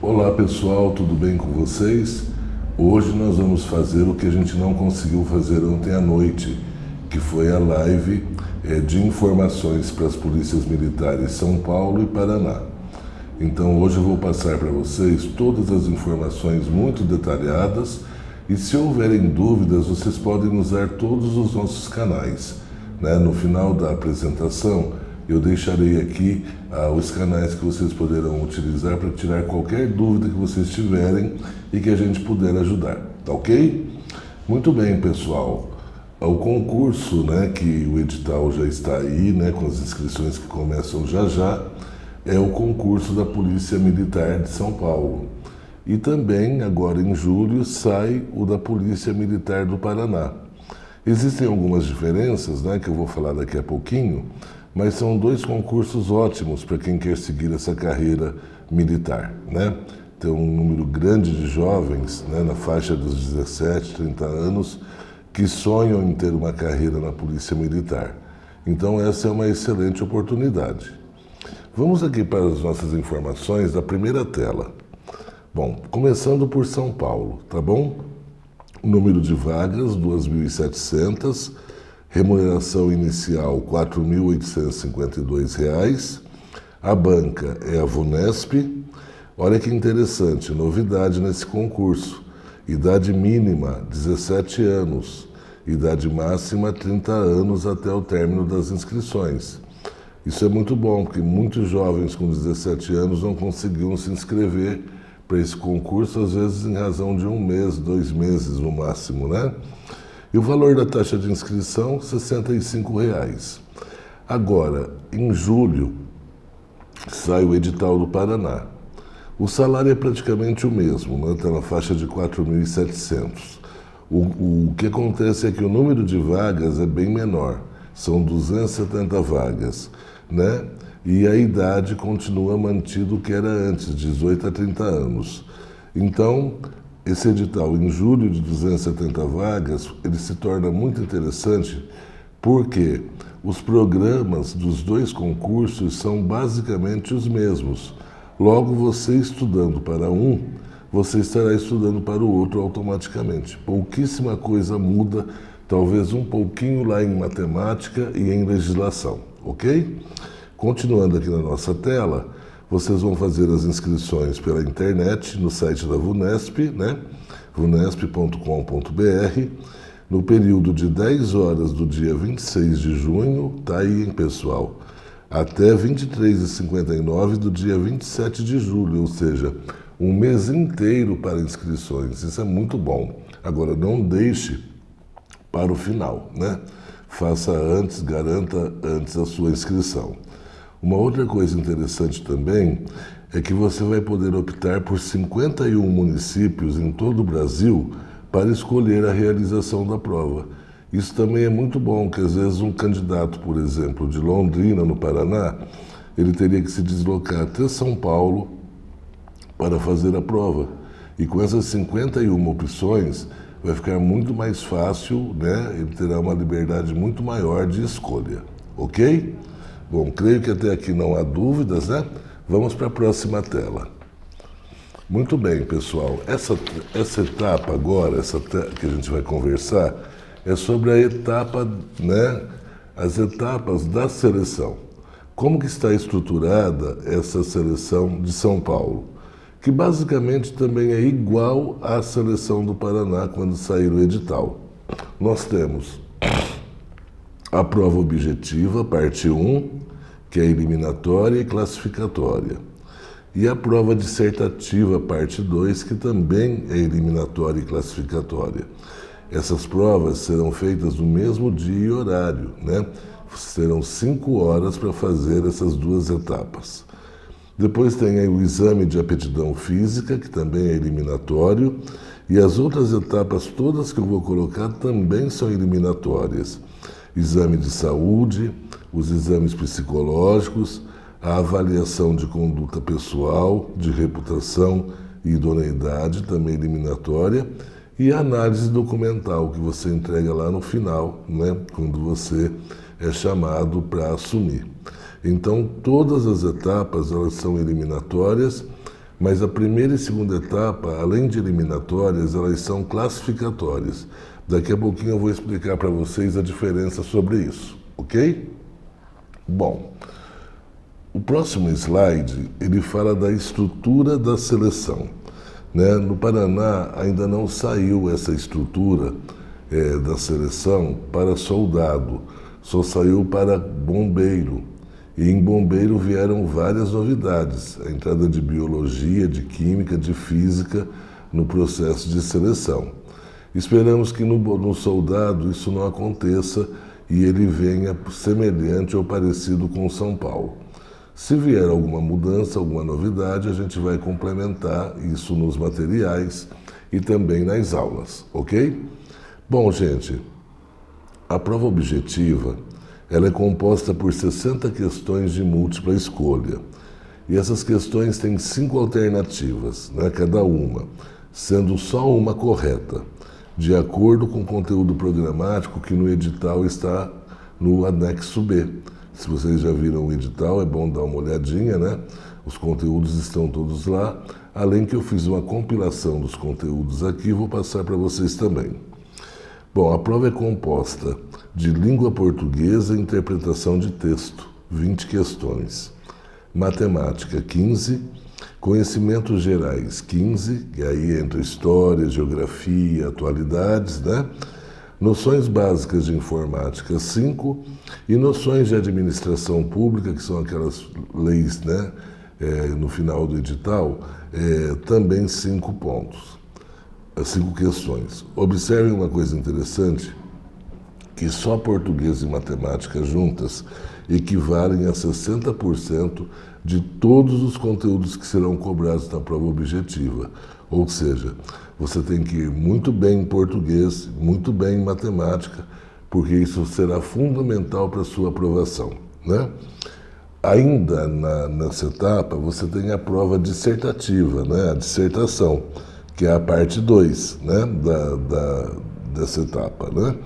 Olá pessoal, tudo bem com vocês? Hoje nós vamos fazer o que a gente não conseguiu fazer ontem à noite, que foi a live de informações para as polícias militares São Paulo e Paraná. Então hoje eu vou passar para vocês todas as informações muito detalhadas e se houverem dúvidas vocês podem usar todos os nossos canais. No final da apresentação eu deixarei aqui os canais que vocês poderão utilizar para tirar qualquer dúvida que vocês tiverem e que a gente puder ajudar, tá ok? Muito bem, pessoal. O concurso, que o edital já está aí, com as inscrições que começam já, é o concurso da Polícia Militar de São Paulo. E também, agora em julho, sai o da Polícia Militar do Paraná. Existem algumas diferenças, que eu vou falar daqui a pouquinho, mas são dois concursos ótimos para quem quer seguir essa carreira militar, Tem um número grande de jovens, na faixa dos 17, 30 anos, que sonham em ter uma carreira na Polícia Militar. Então essa é uma excelente oportunidade. Vamos aqui para as nossas informações da primeira tela. Bom, começando por São Paulo, tá bom? Número de vagas, 2.700. Remuneração inicial, R$ 4.852. A banca é a VUNESP. Olha que interessante, novidade nesse concurso. Idade mínima, 17 anos. Idade máxima, 30 anos até o término das inscrições. Isso é muito bom, porque muitos jovens com 17 anos não conseguiam se inscrever para esse concurso, às vezes em razão de 1 mês, 2 meses no máximo, E o valor da taxa de inscrição, R$ 65. Agora, em julho, sai o edital do Paraná. O salário é praticamente o mesmo, está na faixa de 4.700. O que acontece é que o número de vagas é bem menor, são 270 vagas, E a idade continua mantido o que era antes, 18 a 30 anos. Então, esse edital, em julho, de 270 vagas, ele se torna muito interessante porque os programas dos dois concursos são basicamente os mesmos. Logo, você estudando para um, você estará estudando para o outro automaticamente. Pouquíssima coisa muda, talvez um pouquinho lá em matemática e em legislação, ok? Continuando aqui na nossa tela, vocês vão fazer as inscrições pela internet, no site da VUNESP, vunesp.com.br, no período de 10 horas do dia 26 de junho, tá aí, hein, pessoal, até 23h59 do dia 27 de julho, ou seja, um mês inteiro para inscrições. Isso é muito bom. Agora, não deixe para o final, Faça antes, garanta antes a sua inscrição. Uma outra coisa interessante também é que você vai poder optar por 51 municípios em todo o Brasil para escolher a realização da prova. Isso também é muito bom, que às vezes um candidato, por exemplo, de Londrina, no Paraná, ele teria que se deslocar até São Paulo para fazer a prova. E com essas 51 opções, vai ficar muito mais fácil, Ele terá uma liberdade muito maior de escolha, ok? Bom, creio que até aqui não há dúvidas, Vamos para a próxima tela. Muito bem, pessoal. Essa etapa agora, que a gente vai conversar, é sobre a etapa, as etapas da seleção. Como que está estruturada essa seleção de São Paulo? Que basicamente também é igual à seleção do Paraná quando sair o edital. Nós temos a prova objetiva, parte 1, que é eliminatória e classificatória. E a prova dissertativa, parte 2, que também é eliminatória e classificatória. Essas provas serão feitas no mesmo dia e horário, Serão 5 horas para fazer essas duas etapas. Depois tem aí o exame de aptidão física, que também é eliminatório, e as outras etapas todas que eu vou colocar também são eliminatórias. Exame de saúde, os exames psicológicos, a avaliação de conduta pessoal, de reputação e idoneidade, também eliminatória, e a análise documental, que você entrega lá no final, quando você é chamado para assumir. Então, todas as etapas elas são eliminatórias, Mas a primeira e segunda etapa, além de eliminatórias, elas são classificatórias. Daqui a pouquinho eu vou explicar para vocês a diferença sobre isso, ok? Bom, o próximo slide, ele fala da estrutura da seleção. Né? No Paraná ainda não saiu essa estrutura da seleção para soldado, só saiu para bombeiro. E em bombeiro vieram várias novidades, a entrada de biologia, de química, de física no processo de seleção. Esperamos que no soldado isso não aconteça e ele venha semelhante ou parecido com o São Paulo. Se vier alguma mudança, alguma novidade, a gente vai complementar isso nos materiais e também nas aulas, ok? Bom, gente, a prova objetiva, ela é composta por 60 questões de múltipla escolha. E essas questões têm 5 alternativas, né, cada uma, sendo só uma correta, de acordo com o conteúdo programático que no edital está no anexo B. Se vocês já viram o edital, é bom dar uma olhadinha, né? Os conteúdos estão todos lá, além que eu fiz uma compilação dos conteúdos aqui, vou passar para vocês também. Bom, a prova é composta de língua portuguesa e interpretação de texto, 20 questões. Matemática, 15. Conhecimentos gerais, 15, e aí entra história, geografia, atualidades, né? Noções básicas de informática, 5, e noções de administração pública, que são aquelas leis, né, no final do edital, também 5 pontos, 5 questões. Observem uma coisa interessante, que só português e matemática juntas equivalem a 60% de todos os conteúdos que serão cobrados na prova objetiva. Ou seja, você tem que ir muito bem em português, muito bem em matemática, porque isso será fundamental para a sua aprovação, né? Ainda nessa etapa, você tem a prova dissertativa, né? A dissertação, que é a parte 2, né? dessa etapa, né?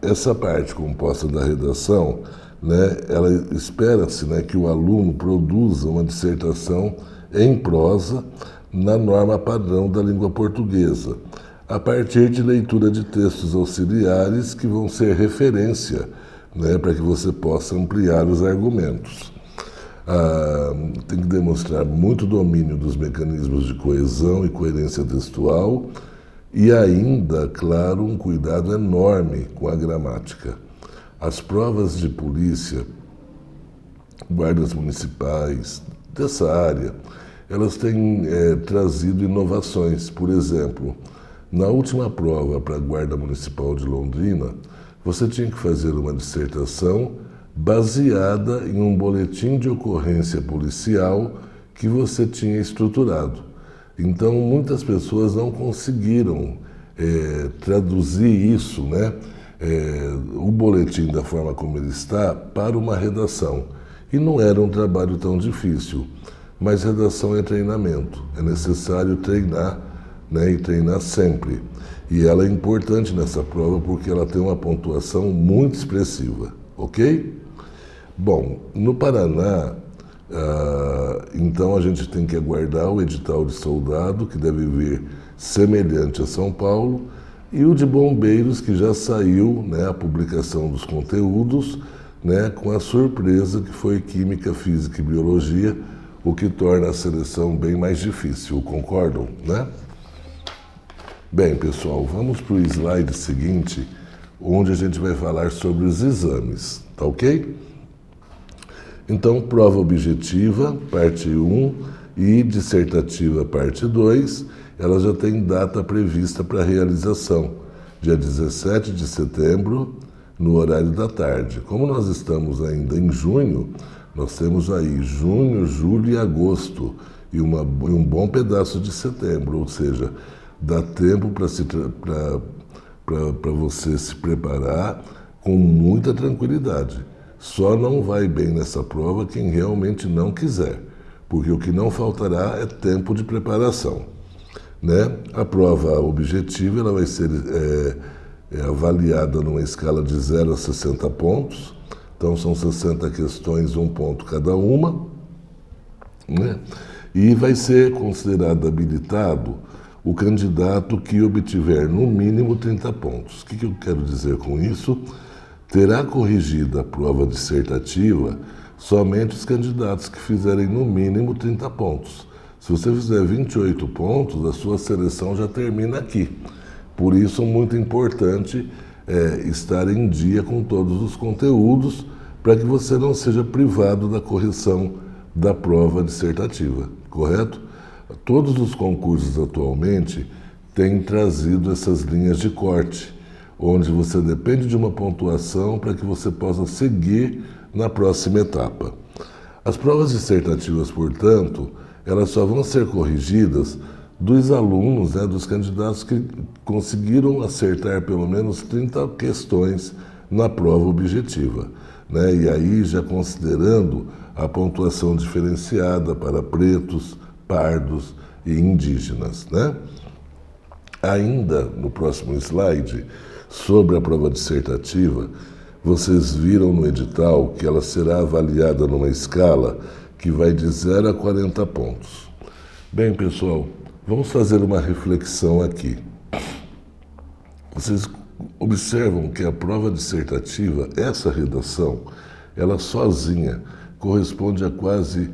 Essa parte composta da redação, né, ela espera-se, né, que o aluno produza uma dissertação em prosa na norma padrão da língua portuguesa, a partir de leitura de textos auxiliares que vão ser referência, né, para que você possa ampliar os argumentos. Tem que demonstrar muito domínio dos mecanismos de coesão e coerência textual e ainda, claro, um cuidado enorme com a gramática. As provas de polícia, guardas municipais, dessa área, elas têm trazido inovações. Por exemplo, na última prova para a Guarda Municipal de Londrina, você tinha que fazer uma dissertação baseada em um boletim de ocorrência policial que você tinha estruturado. Então, muitas pessoas não conseguiram traduzir isso, né? O boletim da forma como ele está para uma redação. E não era um trabalho tão difícil, mas redação é treinamento, é necessário treinar, né, e treinar sempre. E ela é importante nessa prova porque ela tem uma pontuação muito expressiva, ok? Bom, no Paraná, então a gente tem que aguardar o edital de soldado, que deve vir semelhante a São Paulo, e o de bombeiros, que já saiu, né, a publicação dos conteúdos, né, com a surpresa que foi Química, Física e Biologia, o que torna a seleção bem mais difícil, concordam, né? Bem, pessoal, vamos para o slide seguinte, onde a gente vai falar sobre os exames, tá ok? Então, prova objetiva, parte 1, e dissertativa, parte 2, ela já tem data prevista para realização, dia 17 de setembro, no horário da tarde. Como nós estamos ainda em junho, nós temos aí junho, julho e agosto, e um bom pedaço de setembro, ou seja, dá tempo para você se preparar com muita tranquilidade. Só não vai bem nessa prova quem realmente não quiser, porque o que não faltará é tempo de preparação, né? A prova objetiva ela vai ser avaliada numa escala de 0 a 60 pontos, então são 60 questões, 1 ponto cada uma, né? E vai ser considerado habilitado o candidato que obtiver no mínimo 30 pontos. O que eu quero dizer com isso? Terá corrigido a prova dissertativa somente os candidatos que fizerem no mínimo 30 pontos. Se você fizer 28 pontos, a sua seleção já termina aqui. Por isso, muito importante estar em dia com todos os conteúdos para que você não seja privado da correção da prova dissertativa, correto? Todos os concursos atualmente têm trazido essas linhas de corte, onde você depende de uma pontuação para que você possa seguir na próxima etapa. As provas dissertativas, portanto, elas só vão ser corrigidas dos alunos, dos candidatos que conseguiram acertar pelo menos 30 questões na prova objetiva. E aí já considerando a pontuação diferenciada para pretos, pardos e indígenas. Ainda no próximo slide, sobre a prova dissertativa, vocês viram no edital que ela será avaliada numa escala que vai de 0 a 40 pontos. Bem, pessoal, vamos fazer uma reflexão aqui. Vocês observam que a prova dissertativa, essa redação, ela sozinha corresponde a quase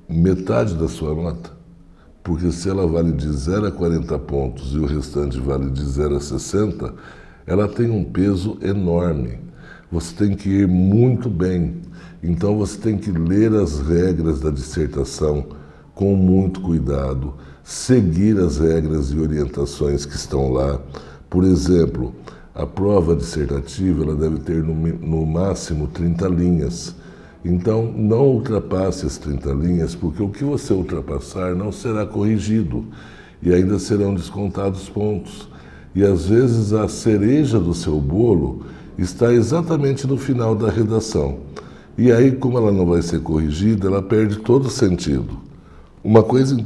metade da sua nota. Porque se ela vale de 0 a 40 pontos e o restante vale de 0 a 60, ela tem um peso enorme. Você tem que ir muito bem. Então você tem que ler as regras da dissertação com muito cuidado, seguir as regras e orientações que estão lá. Por exemplo, a prova dissertativa ela deve ter no máximo 30 linhas. Então não ultrapasse as 30 linhas, porque o que você ultrapassar não será corrigido e ainda serão descontados pontos. E às vezes a cereja do seu bolo está exatamente no final da redação. E aí, como ela não vai ser corrigida, ela perde todo o sentido. Uma coisa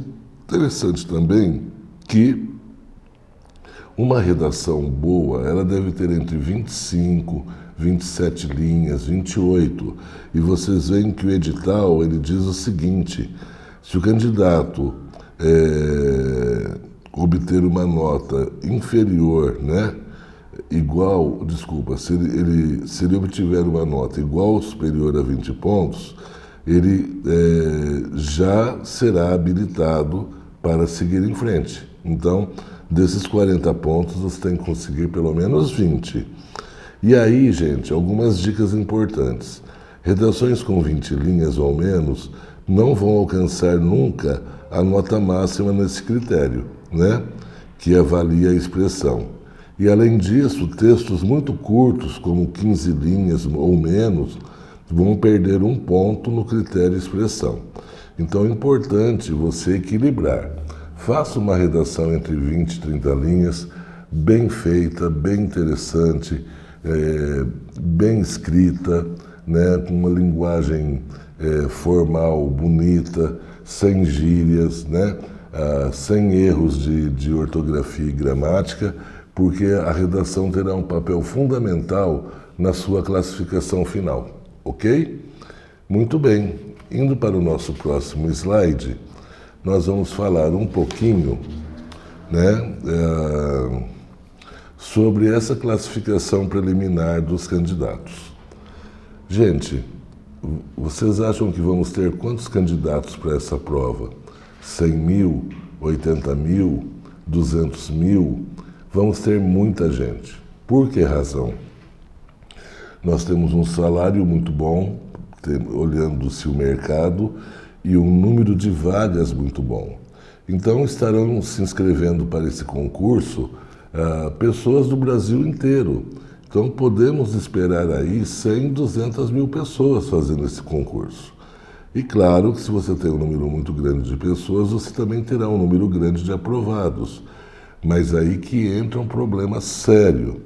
interessante também, que uma redação boa, ela deve ter entre 25, 27 linhas, 28. E vocês veem que o edital, ele diz o seguinte: se o candidato obter uma nota inferior, se ele obtiver uma nota igual ou superior a 20 pontos, ele já será habilitado para seguir em frente. Então, desses 40 pontos, você tem que conseguir pelo menos 20. E aí, gente, algumas dicas importantes. Redações com 20 linhas ou menos não vão alcançar nunca a nota máxima nesse critério, que avalia a expressão. E, além disso, textos muito curtos, como 15 linhas ou menos, vão perder um ponto no critério expressão. Então, é importante você equilibrar. Faça uma redação entre 20 e 30 linhas, bem feita, bem interessante, bem escrita, com uma linguagem formal, bonita, sem gírias, sem erros de ortografia e gramática, porque a redação terá um papel fundamental na sua classificação final, ok? Muito bem, indo para o nosso próximo slide, nós vamos falar um pouquinho sobre essa classificação preliminar dos candidatos. Gente, vocês acham que vamos ter quantos candidatos para essa prova? 100 mil? 80 mil? 200 mil? Vamos ter muita gente. Por que razão? Nós temos um salário muito bom, olhando-se o mercado, e um número de vagas muito bom. Então estarão se inscrevendo para esse concurso pessoas do Brasil inteiro. Então podemos esperar aí 100, 200 mil pessoas fazendo esse concurso. E claro que se você tem um número muito grande de pessoas, você também terá um número grande de aprovados. Mas aí que entra um problema sério.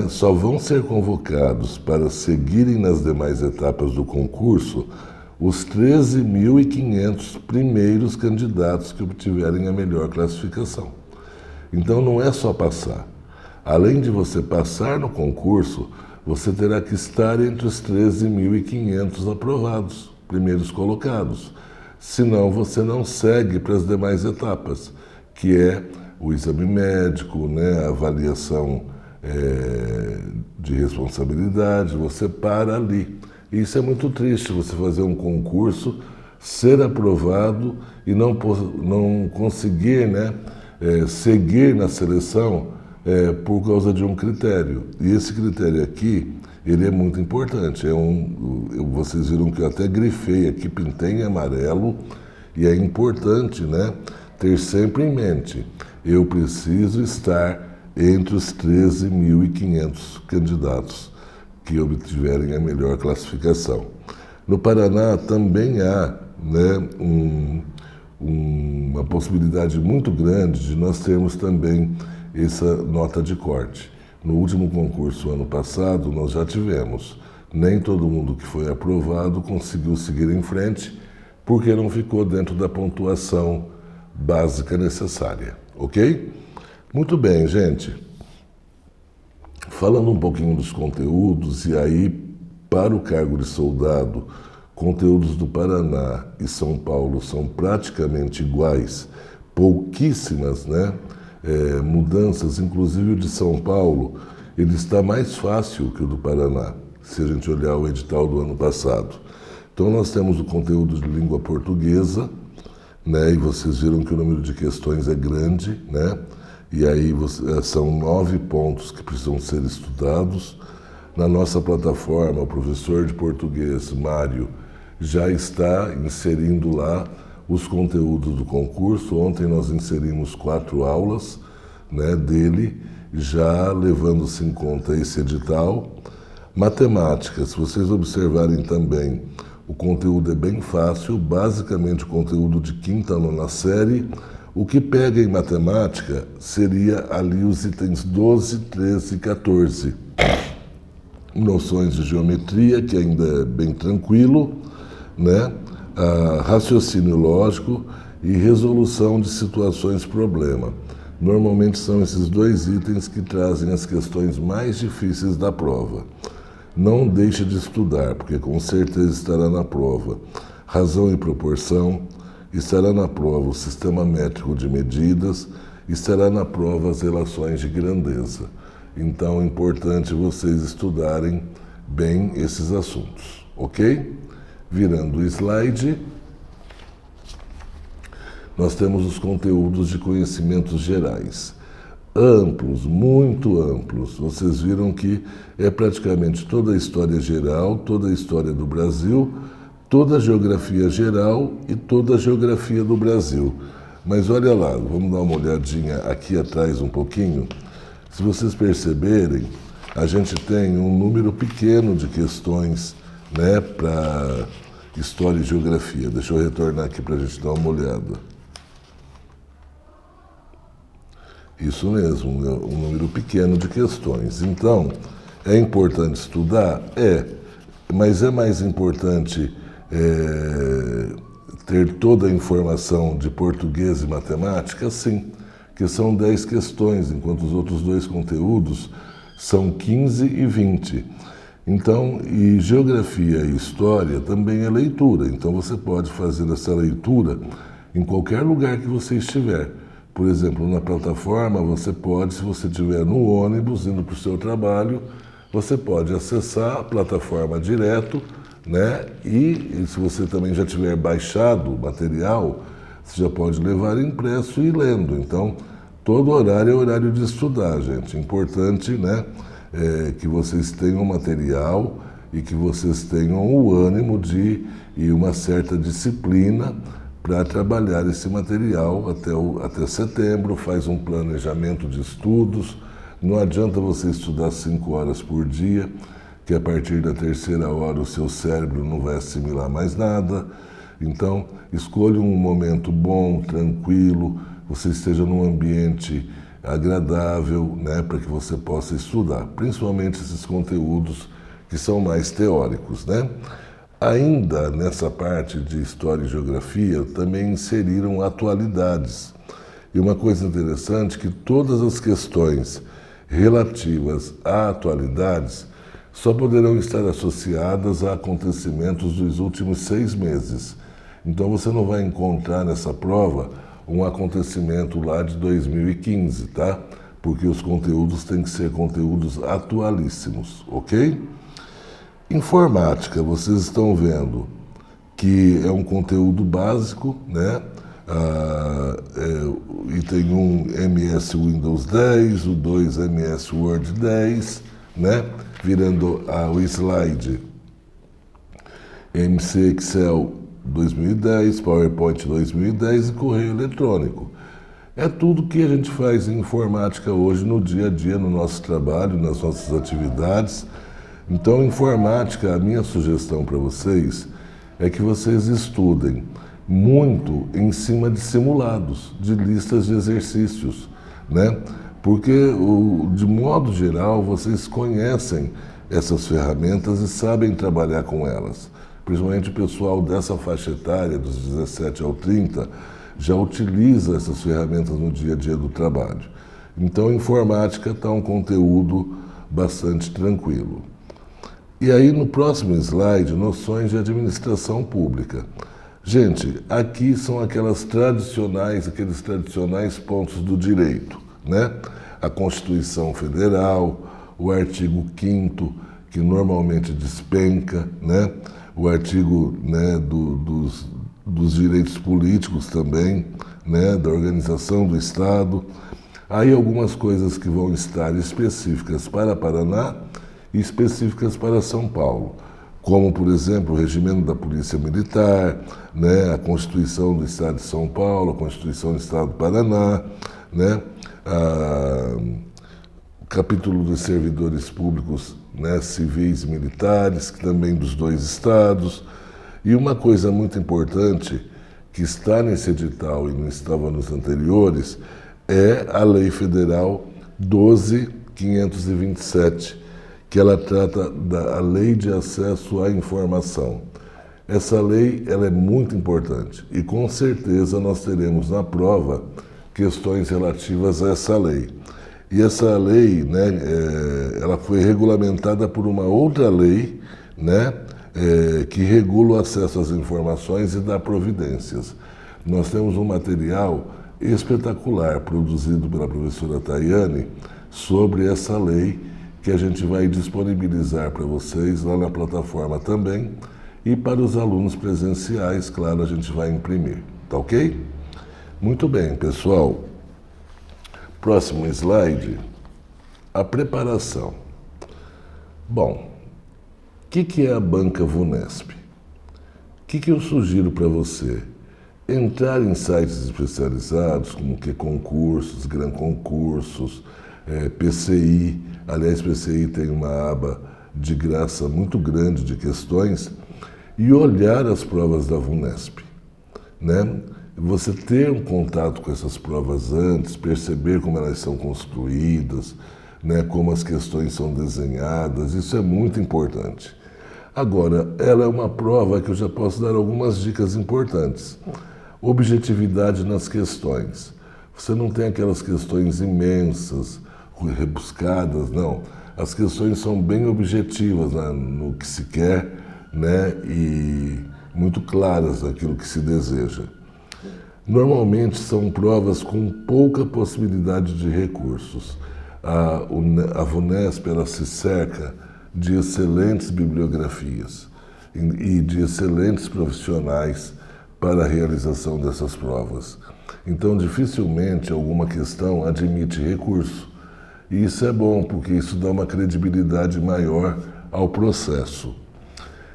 Só vão ser convocados para seguirem nas demais etapas do concurso os 13.500 primeiros candidatos que obtiverem a melhor classificação. Então não é só passar. Além de você passar no concurso, você terá que estar entre os 13.500 aprovados, primeiros colocados. senão você não segue para as demais etapas, que é o exame médico, né, a avaliação de responsabilidade, você para ali. Isso é muito triste, você fazer um concurso, ser aprovado e não conseguir, né, seguir na seleção por causa de um critério. E esse critério aqui, ele é muito importante. Vocês viram que eu até grifei aqui, pintei em amarelo, e é importante, né, ter sempre em mente, eu preciso estar entre os 13.500 candidatos que obtiverem a melhor classificação. No Paraná também há, né, uma possibilidade muito grande de nós termos também essa nota de corte. No último concurso, ano passado, nós já tivemos. Nem todo mundo que foi aprovado conseguiu seguir em frente, porque não ficou dentro da pontuação básica necessária, ok? Muito bem, gente. Falando um pouquinho dos conteúdos, e aí, para o cargo de soldado, conteúdos do Paraná e São Paulo são praticamente iguais, pouquíssimas, né, mudanças, inclusive o de São Paulo, ele está mais fácil que o do Paraná, se a gente olhar o edital do ano passado. Então nós temos o conteúdo de língua portuguesa, né, e vocês viram que o número de questões é grande, né? E aí são 9 pontos que precisam ser estudados. Na nossa plataforma, o professor de português, Mário, já está inserindo lá os conteúdos do concurso. Ontem nós inserimos 4 aulas, né, dele, já levando-se em conta esse edital. Matemática, se vocês observarem também, o conteúdo é bem fácil, basicamente o conteúdo de 5ª a 9ª série. O que pega em matemática seria ali os itens 12, 13 e 14. Noções de geometria, que ainda é bem tranquilo, né? Raciocínio lógico e resolução de situações-problema. Normalmente são esses 2 itens que trazem as questões mais difíceis da prova. Não deixe de estudar, porque com certeza estará na prova. Razão e proporção, estará na prova o sistema métrico de medidas, estará na prova as relações de grandeza. Então é importante vocês estudarem bem esses assuntos, ok? Virando o slide, nós temos os conteúdos de conhecimentos gerais. Amplos, muito amplos. Vocês viram que é praticamente toda a história geral, toda a história do Brasil, toda a geografia geral e toda a geografia do Brasil. Mas olha lá, vamos dar uma olhadinha aqui atrás um pouquinho. Se vocês perceberem, a gente tem um número pequeno de questões, né, para história e geografia. Deixa eu retornar aqui para a gente dar uma olhada. Isso mesmo, um número pequeno de questões. Então, é importante estudar? Mas é mais importante ter toda a informação de português e matemática? Sim, que são 10 questões, enquanto os outros 2 conteúdos são 15 e 20. Então, e geografia e história também é leitura, então você pode fazer essa leitura em qualquer lugar que você estiver. Por exemplo, na plataforma, você pode, se você estiver no ônibus indo para o seu trabalho, você pode acessar a plataforma direto, né? E se você também já tiver baixado o material, você já pode levar impresso e ir lendo. Então, todo horário é horário de estudar, gente. Importante, né, que vocês tenham material e que vocês tenham o ânimo e uma certa disciplina para trabalhar esse material até setembro. Faz um planejamento de estudos. Não adianta você estudar 5 horas por dia, que a partir da 3ª hora o seu cérebro não vai assimilar mais nada. Então, escolha um momento bom, tranquilo, você esteja num ambiente agradável, né, para que você possa estudar, principalmente esses conteúdos que são mais teóricos, né? Ainda nessa parte de História e Geografia, também inseriram atualidades. E uma coisa interessante é que todas as questões relativas a atualidades só poderão estar associadas a acontecimentos dos últimos 6 meses. Então você não vai encontrar nessa prova um acontecimento lá de 2015, tá? Porque os conteúdos têm que ser conteúdos atualíssimos, ok? Informática, vocês estão vendo que é um conteúdo básico, né? Item 1 MS Windows 10, o 2 MS Word 10, né? Virando o slide MC Excel 2010, PowerPoint 2010 e correio eletrônico. É tudo que a gente faz em informática hoje no dia a dia, no nosso trabalho, nas nossas atividades. Então, informática, a minha sugestão para vocês é que vocês estudem muito em cima de simulados, de listas de exercícios, né? Porque, de modo geral, vocês conhecem essas ferramentas e sabem trabalhar com elas. Principalmente o pessoal dessa faixa etária, dos 17 ao 30, já utiliza essas ferramentas no dia a dia do trabalho. Então, informática está um conteúdo bastante tranquilo. E aí, no próximo slide, noções de administração pública. Gente, aqui são aqueles tradicionais pontos do direito, né? A Constituição Federal, o artigo 5º, que normalmente despenca, né? O artigo, né, dos direitos políticos também, né? Da organização do Estado. Aí algumas coisas que vão estar específicas para Paraná e específicas para São Paulo, como, por exemplo, o regimento da Polícia Militar, né, a Constituição do Estado de São Paulo, a Constituição do Estado do Paraná, né, o capítulo dos servidores públicos, né, civis e militares, que também dos dois estados. E uma coisa muito importante que está nesse edital e não estava nos anteriores é a Lei Federal 12.527, que ela trata da Lei de Acesso à Informação. Essa lei ela é muito importante e com certeza nós teremos na prova questões relativas a essa lei. E essa lei, né, ela foi regulamentada por uma outra lei, né, que regula o acesso às informações e dá providências. Nós temos um material espetacular produzido pela professora Tayane sobre essa lei, que a gente vai disponibilizar para vocês lá na plataforma também, e para os alunos presenciais, claro, a gente vai imprimir, tá ok? Muito bem, pessoal. Próximo slide, a preparação. Bom, o que é a Banca VUNESP? O que eu sugiro para você? Entrar em sites especializados, como que concursos, Gran Concursos, PCI. Aliás, PCI tem uma aba de graça muito grande de questões, e olhar as provas da VUNESP, né? Você ter um contato com essas provas antes, perceber como elas são construídas, né? Como as questões são desenhadas, isso é muito importante. Agora, ela é uma prova que eu já posso dar algumas dicas importantes. Objetividade nas questões. Você não tem aquelas questões imensas, rebuscadas, não. As questões são bem objetivas, né, no que se quer, né, e muito claras naquilo que se deseja. Normalmente são provas com pouca possibilidade de recursos. A VUNESP ela se cerca de excelentes bibliografias e de excelentes profissionais para a realização dessas provas. Então, dificilmente alguma questão admite recurso. E isso é bom, porque isso dá uma credibilidade maior ao processo.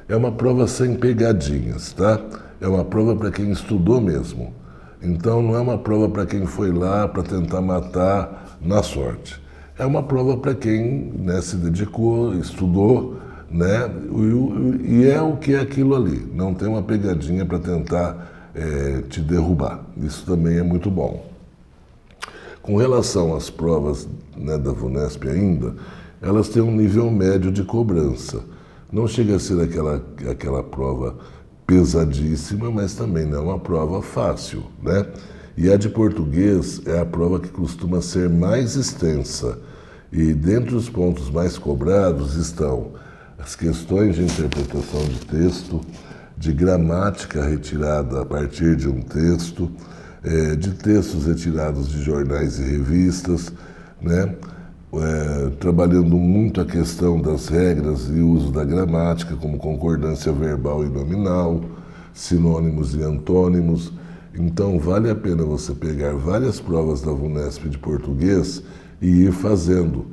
É uma prova sem pegadinhas, tá? É uma prova para quem estudou mesmo. Então, não é uma prova para quem foi lá para tentar matar na sorte. É uma prova para quem, né, se dedicou, estudou, né? E é o que é aquilo ali. Não tem uma pegadinha para tentar te derrubar. Isso também é muito bom. Com relação às provas, né, da VUNESP ainda, elas têm um nível médio de cobrança. Não chega a ser aquela prova pesadíssima, mas também não é uma prova fácil, né? E a de português é a prova que costuma ser mais extensa. E dentre os pontos mais cobrados estão as questões de interpretação de texto, de gramática retirada a partir de um texto, de textos retirados de jornais e revistas, né? Trabalhando muito a questão das regras e uso da gramática, como concordância verbal e nominal, sinônimos e antônimos. Então, vale a pena você pegar várias provas da VUNESP de português e ir fazendo,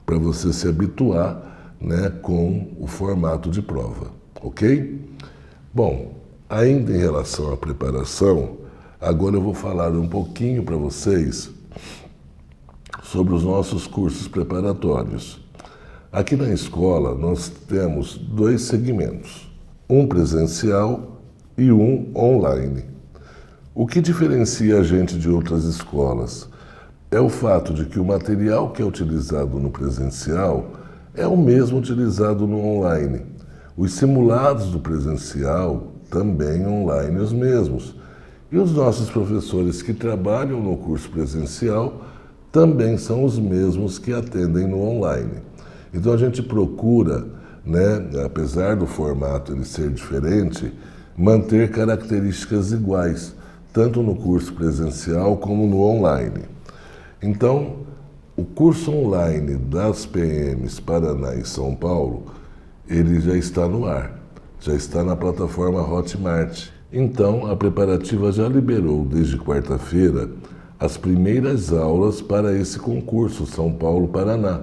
para você se habituar, né, com o formato de prova, ok? Bom, ainda em relação à preparação, agora eu vou falar um pouquinho para vocês sobre os nossos cursos preparatórios. Aqui na escola nós temos 2 segmentos, um presencial e um online. O que diferencia a gente de outras escolas é o fato de que o material que é utilizado no presencial é o mesmo utilizado no online. Os simulados do presencial também online os mesmos. E os nossos professores que trabalham no curso presencial também são os mesmos que atendem no online. Então a gente procura, né, apesar do formato ele ser diferente, manter características iguais, tanto no curso presencial como no online. Então, o curso online das PMs Paraná e São Paulo, ele já está no ar, já está na plataforma Hotmart. Então, a preparativa já liberou desde quarta-feira as primeiras aulas para esse concurso São Paulo-Paraná.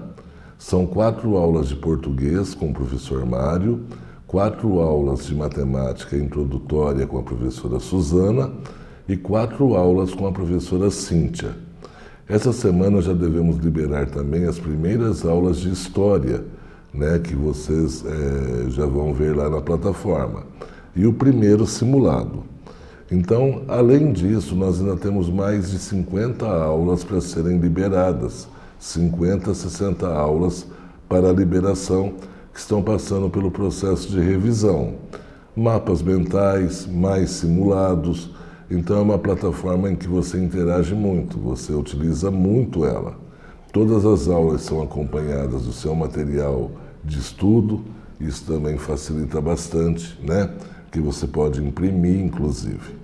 São 4 aulas de português com o professor Mário, 4 aulas de matemática introdutória com a professora Suzana e 4 aulas com a professora Cíntia. Essa semana já devemos liberar também as primeiras aulas de história, né, que vocês já vão ver lá na plataforma, e o primeiro simulado. Então, além disso, nós ainda temos mais de 50 aulas para serem liberadas, 50, 60 aulas para a liberação que estão passando pelo processo de revisão. Mapas mentais, mais simulados. Então, é uma plataforma em que você interage muito, você utiliza muito ela. Todas as aulas são acompanhadas do seu material de estudo, isso também facilita bastante, né? Que você pode imprimir, inclusive.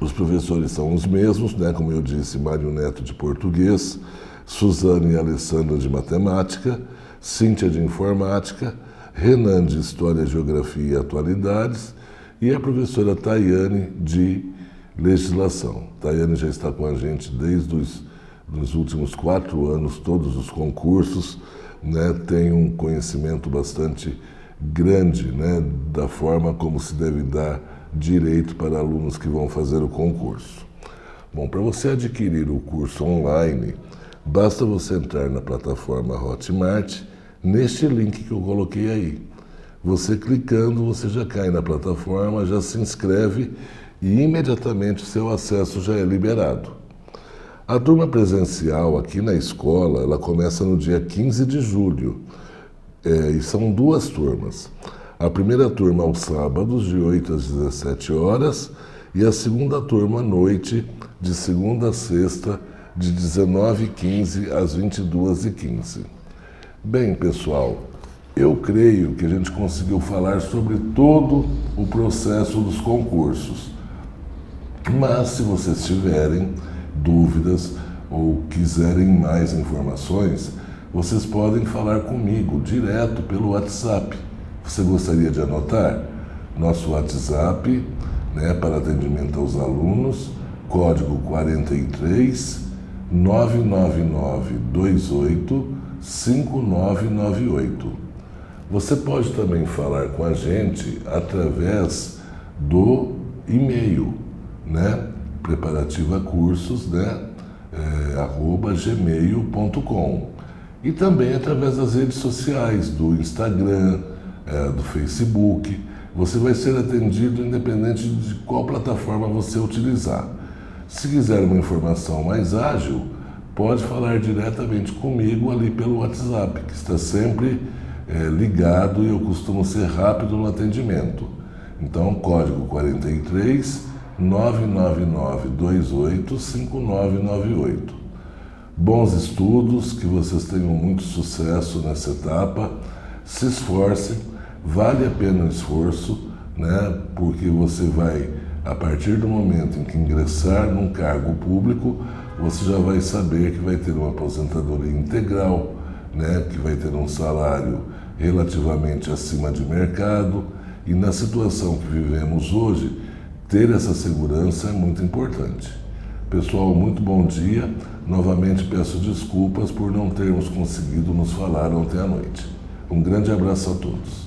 Os professores são os mesmos, né? Como eu disse, Mário Neto de português, Suzana e Alessandra de matemática, Cíntia de informática, Renan de história, geografia e atualidades e a professora Tayane de legislação. Tayane já está com a gente desde os últimos 4 anos, todos os concursos, né? Tem um conhecimento bastante grande, né, da forma como se deve dar direito para alunos que vão fazer o concurso. Bom, para você adquirir o curso online, basta você entrar na plataforma Hotmart, neste link que eu coloquei aí. Você clicando, você já cai na plataforma, já se inscreve e imediatamente o seu acesso já é liberado. A turma presencial aqui na escola, ela começa no dia 15 de julho. E são 2 turmas. A primeira turma aos sábados, de 8 às 17 horas, e a segunda turma à noite, de segunda a sexta, de 19h15 às 22h15. Bem, pessoal, eu creio que a gente conseguiu falar sobre todo o processo dos concursos. Mas, se vocês tiverem dúvidas ou quiserem mais informações, vocês podem falar comigo direto pelo WhatsApp. Você gostaria de anotar? Nosso WhatsApp, né, para atendimento aos alunos, código 43 999 28 5998. Você pode também falar com a gente através do e-mail, né, preparativacursos, né, @gmail.com. E também através das redes sociais, do Instagram, do Facebook. Você vai ser atendido independente de qual plataforma você utilizar. Se quiser uma informação mais ágil, pode falar diretamente comigo ali pelo WhatsApp, que está sempre ligado e eu costumo ser rápido no atendimento. Então, código 43 999 28 5998. Bons estudos, que vocês tenham muito sucesso nessa etapa, se esforcem, Vale a pena o esforço, né? Porque você vai, a partir do momento em que ingressar num cargo público, você já vai saber que vai ter uma aposentadoria integral, né? Que vai ter um salário relativamente acima de mercado, e na situação que vivemos hoje, ter essa segurança é muito importante. Pessoal, muito bom dia. Novamente peço desculpas por não termos conseguido nos falar ontem à noite. Um grande abraço a todos.